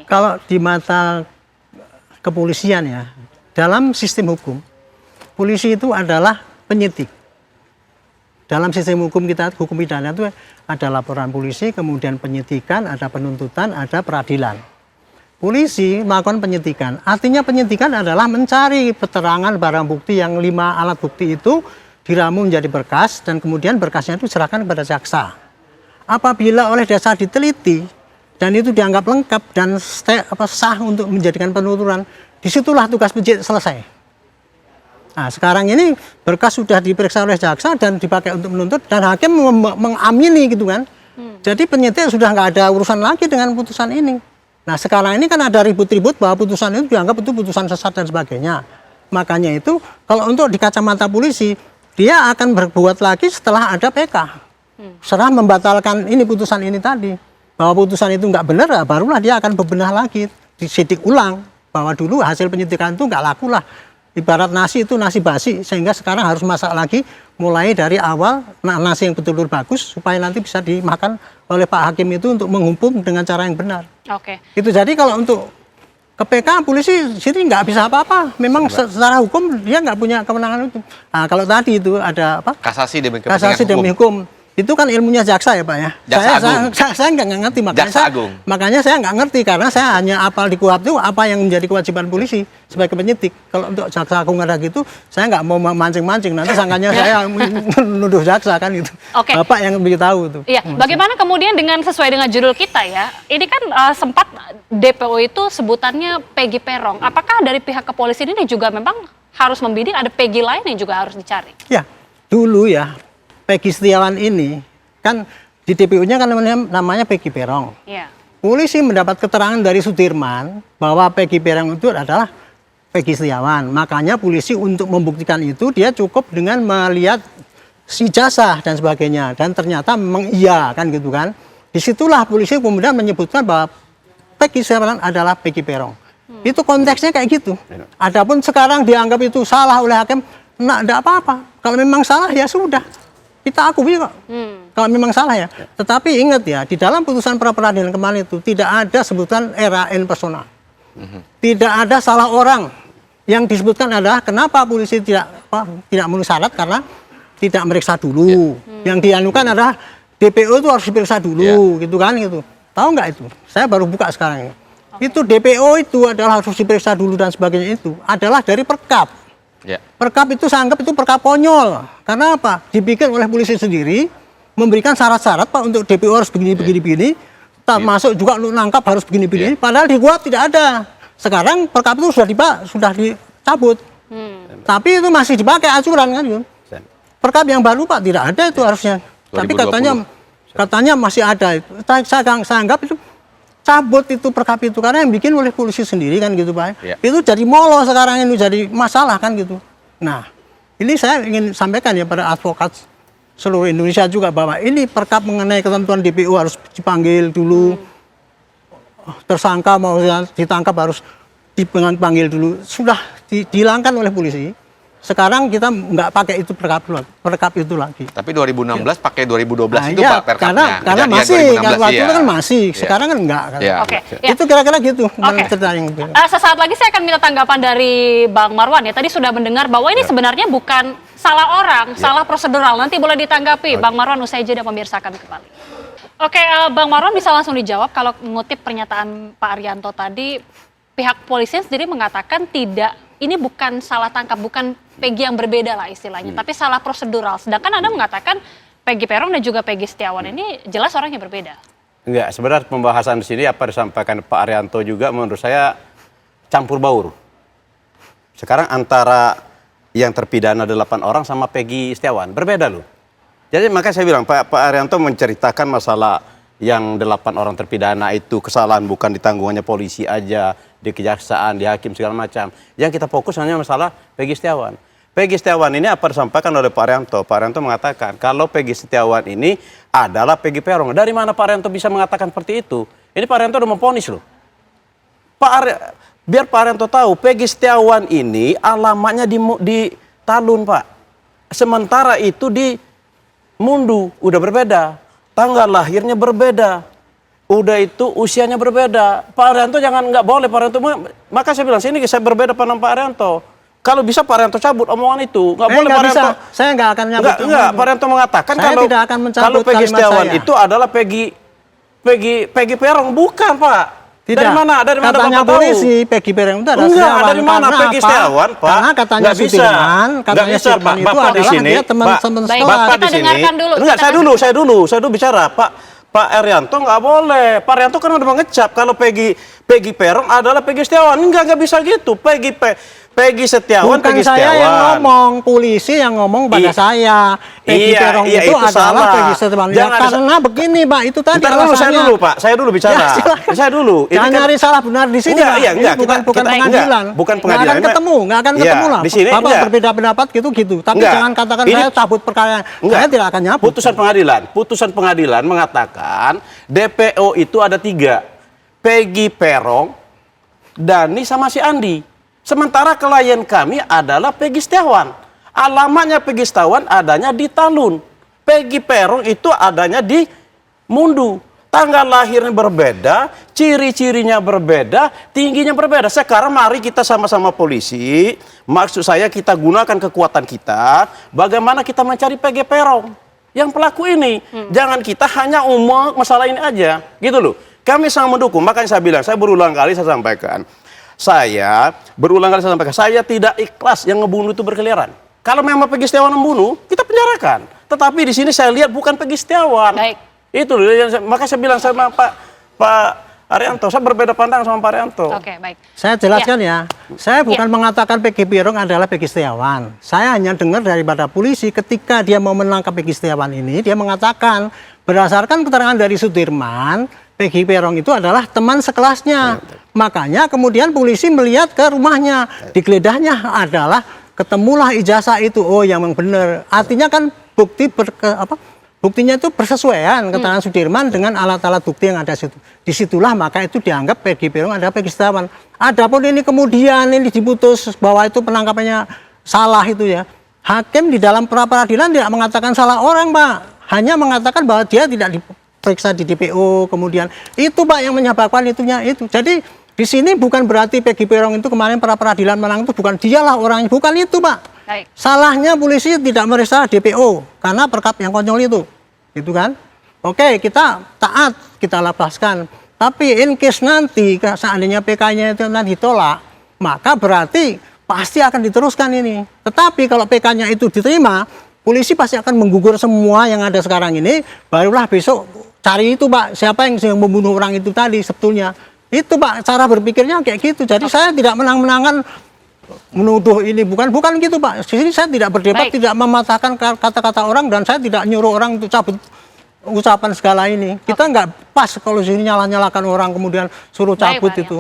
kalau di mata kepolisian ya, dalam sistem hukum, polisi itu adalah penyidik. Dalam sistem hukum kita, hukum pidana itu ada laporan polisi, kemudian penyidikan, ada penuntutan, ada peradilan. Polisi melakukan penyidikan. Artinya penyidikan adalah mencari keterangan barang bukti yang 5 alat bukti itu diramu menjadi berkas dan kemudian berkasnya itu diserahkan kepada jaksa. Apabila oleh jaksa diteliti dan itu dianggap lengkap dan sah untuk menjadikan penuturan, disitulah tugas penyidik selesai. Nah, sekarang ini berkas sudah diperiksa oleh jaksa dan dipakai untuk menuntut dan hakim mengamini gitu kan. Jadi penyidik sudah nggak ada urusan lagi dengan putusan ini. Nah, sekarang ini kan ada ribut-ribut bahwa putusan itu dianggap itu putusan sesat dan sebagainya. Makanya itu kalau untuk di kacamata polisi, dia akan berbuat lagi setelah ada PK. Setelah membatalkan ini putusan ini tadi. Bahwa putusan itu nggak benar, barulah dia akan bebenah lagi, disidik ulang. Bahwa dulu hasil penyidikan itu nggak laku lah. Ibarat nasi itu nasi basi, sehingga sekarang harus masak lagi mulai dari awal nasi yang betul-betul bagus supaya nanti bisa dimakan oleh Pak Hakim itu untuk menghukum dengan cara yang benar. Oke. Itu jadi kalau untuk ke PK polisi sini nggak bisa apa-apa. Memang secara hukum dia nggak punya kewenangan itu. Nah, kalau tadi itu ada apa? Kasasi demi Kasasi demi hukum. Itu kan ilmunya jaksa ya Pak ya. Saya nggak ngerti makanya saya nggak ngerti karena saya hanya apal di KUHP itu apa yang menjadi kewajiban polisi sebagai penyidik. Kalau untuk jaksa agung ada gitu, saya nggak mau mancing-mancing nanti sangkanya saya menuduh jaksa kan gitu. Oke. Bapak yang lebih tahu itu. Iya. Bagaimana kemudian dengan sesuai dengan judul kita ya? Ini kan sempat DPO itu sebutannya Peggy Peron. Apakah dari pihak kepolisian ini juga memang harus membidik ada Peggy lain yang juga harus dicari? Ya, dulu ya. Peggy Setiawan ini kan di DPO-nya kan namanya Peggy Peron. Ya. Polisi mendapat keterangan dari Sudirman bahwa Peggy Peron itu adalah Peggy Setiawan. Makanya polisi untuk membuktikan itu dia cukup dengan melihat ijazah dan sebagainya dan ternyata memang iya kan gitu kan. Disitulah polisi kemudian menyebutkan bahwa Peggy Setiawan adalah Peggy Peron. Itu konteksnya kayak gitu. Adapun sekarang dianggap itu salah oleh hakim, nah enggak apa-apa. Kalau memang salah ya sudah. Kita akui kok, kalau memang salah ya. Tetapi ingat ya, di dalam putusan pra peradilan kemarin itu tidak ada sebutan era en persona. Tidak ada salah orang. Yang disebutkan adalah kenapa polisi tidak memenuhi syarat karena tidak meriksa dulu. Yang dianukan adalah DPO itu harus diperiksa dulu, gitu kan gitu. Tahu nggak itu? Saya baru buka sekarang ini. Itu DPO itu adalah harus diperiksa dulu dan sebagainya itu adalah dari Perkap. Perkap itu saya anggap itu perkap konyol. Karena apa? Dibikin oleh polisi sendiri, memberikan syarat-syarat Pak untuk DPO harus begini. Masuk juga untuk nangkap harus begini. Padahal di KUHP tidak ada. Sekarang perkap itu sudah dicabut. Tapi itu masih dipakai acuran kan gitu. Perkap yang baru Pak tidak ada itu harusnya. 2020. Tapi katanya masih ada. Saya anggap itu cabut itu perkap itu karena yang bikin oleh polisi sendiri kan gitu Pak. Itu jadi molo sekarang ini jadi masalah kan gitu. Nah, ini saya ingin sampaikan ya pada advokat seluruh Indonesia juga bahwa ini perkap mengenai ketentuan DPO harus dipanggil dulu. Tersangka mau ditangkap harus dipanggil dulu. Sudah dihilangkan oleh polisi. Sekarang kita nggak pakai itu perkap itu lagi. Tapi 2016 pakai 2012 itu ya, Pak perkapnya. Karena masih, kan waktu itu kan masih. Sekarang kan enggak. Kan. Oke. Itu kira-kira gitu. Sesaat lagi saya akan minta tanggapan dari Bang Marwan ya. Tadi sudah mendengar bahwa ini sebenarnya bukan salah orang, salah prosedural. Nanti boleh ditanggapi. Bang Marwan usai jeda pemirsa kami kembali. Oke, Bang Marwan bisa langsung dijawab kalau mengutip pernyataan Pak Arianto tadi, pihak polisi sendiri mengatakan ini bukan salah tangkap, bukan Peggy yang berbeda lah istilahnya, tapi salah prosedural. Sedangkan Anda mengatakan Peggy Peron dan juga Peggy Setiawan ini jelas orang yang berbeda. Enggak, sebenarnya pembahasan di sini apa disampaikan Pak Arianto juga menurut saya campur baur. Sekarang antara yang terpidana 8 orang sama Peggy Setiawan berbeda loh. Jadi makanya saya bilang Pak Arianto menceritakan masalah yang 8 orang terpidana itu kesalahan bukan di tanggungannya polisi aja, di kejaksaan, di hakim segala macam. Yang kita fokus hanya masalah Peggy Setiawan. Peggy Setiawan ini apa disampaikan oleh Pak Arianto? Pak Arianto mengatakan kalau Peggy Setiawan ini adalah Peggy Peron. Dari mana Pak Arianto bisa mengatakan seperti itu? Ini Pak Arianto udah memvonis loh. Biar Pak Arianto tahu, Peggy Setiawan ini alamatnya di Talun Pak. Sementara itu di Mundu udah berbeda. Tanggal lahirnya berbeda. udah itu usianya berbeda. Pak Arianto nggak boleh Pak Arianto. Maka saya bilang sini saya berbeda pandang Pak Arianto. Kalau bisa Pak Arianto cabut omongan itu, nggak boleh Pak Arianto. Saya nggak akan nyabut. Nggak. Pak Arianto mengatakan saya tidak akan mencabut kalau Peggy kalimat Setiawan saya. itu adalah Peggy Peron, bukan Pak. Tidak. Dari mana? Dari mana katanya Bapak tahu? polisi Peggy Peron itu adalah Enggak, Setiawan. dari mana Karena Peggy apa? Setiawan, Pak? Karena katanya Nggak bisa. Sudirman, Nggak katanya bisa, Sudirman Pak. itu Bapak di adalah sini, dia teman-teman Baik, sekolah. Bapak kita di sini. dengarkan dulu. Enggak, Kita saya dulu bicara. Pak Arianto nggak boleh. Pak Arianto kan udah mengecap kalau Peggy Peron adalah Peggy Setiawan. Enggak bisa gitu. Peggy Setiawan, Bukan Peggy saya Setiawan. yang ngomong, polisi yang ngomong pada saya. Peggy Iya, Peron iya, itu itu adalah salah. Peggy Setiawan. Ya, Jangan karena begini, Pak, itu tadi Bentar dulu, saya alasannya. dulu, Pak. Ya, silakan. Saya dulu. Ini Jangan kan- nyari salah benar di sini, Enggak, Pak. iya, Ini enggak. bukan Kita- pengadilan. enggak, bukan Nggak pengadilan. akan ketemu Iya, lah. di sini, Bapak enggak. berbeda pendapat gitu. Tapi Enggak. jangan katakan Ini- saya cabut perkara. Enggak. Saya tidak akan nyabut. Putusan pengadilan mengatakan DPO itu ada 3. Peggy Peron, Dani sama si Andi. Sementara klien kami adalah Peggy Setiawan. Alamatnya Peggy Setiawan adanya di Talun. Peggy Peron itu adanya di Mundu. Tanggal lahirnya berbeda, ciri-cirinya berbeda, tingginya berbeda. Sekarang mari kita sama-sama polisi, maksud saya kita gunakan kekuatan kita, bagaimana kita mencari Peggy Peron yang pelaku ini. Jangan kita hanya umum masalah ini aja, gitu loh. Kami sangat mendukung, makanya saya bilang, saya berulang kali saya sampaikan. Saya tidak ikhlas yang ngebunuh itu berkeliaran. Kalau memang Peggy Setiawan membunuh, kita penjarakan. Tetapi di sini saya lihat bukan Peggy Setiawan. Baik. Itu loh, makanya saya bilang sama Pak Arianto, saya berbeda pandang sama Pak Arianto. Oke, baik. Saya jelaskan ya. Saya bukan mengatakan Peggy Peron adalah Peggy Setiawan. Saya hanya dengar daripada polisi ketika dia mau menangkap Peggy Setiawan ini, dia mengatakan berdasarkan keterangan dari Sudirman, Peggy Peron itu adalah teman sekelasnya. Makanya kemudian polisi melihat ke rumahnya, digeledah adalah ketemulah ijazah itu. Oh, yang memang benar. Artinya kan buktinya itu bersesuaian keterangan Sudirman dengan alat-alat bukti yang ada situ. Disitulah maka itu dianggap Peggy Peron adalah Peggy Setiawan. Adapun ini kemudian ini diputus bahwa itu penangkapannya salah itu ya. Hakim di dalam pra-peradilan tidak mengatakan salah orang, Pak. Hanya mengatakan bahwa dia tidak diperiksa di DPO, kemudian itu Pak yang menyebabkan itunya itu. Jadi di sini bukan berarti Peggy Peron itu kemarin pra-peradilan menang itu bukan dialah orangnya, bukan itu, Pak. Baik. Salahnya polisi tidak meriksa DPO karena perkap yang konyol itu kan? Oke, kita taat, kita lepaskan. Tapi in case nanti seandainya PK-nya itu nanti ditolak, maka berarti pasti akan diteruskan ini. Tetapi kalau PK-nya itu diterima, polisi pasti akan menggugur semua yang ada sekarang ini, barulah besok cari itu, Pak, siapa yang membunuh orang itu tadi sebetulnya. Itu, Pak, cara berpikirnya kayak gitu. Jadi saya tidak menang-menangan menuduh ini bukan gitu, Pak. Di sini saya tidak berdebat, tidak mematahkan kata-kata orang, dan saya tidak nyuruh orang untuk cabut ucapan segala ini. Kita nggak pas kalau sini nyala-nyalakan orang kemudian suruh cabut Baik, Pak, itu.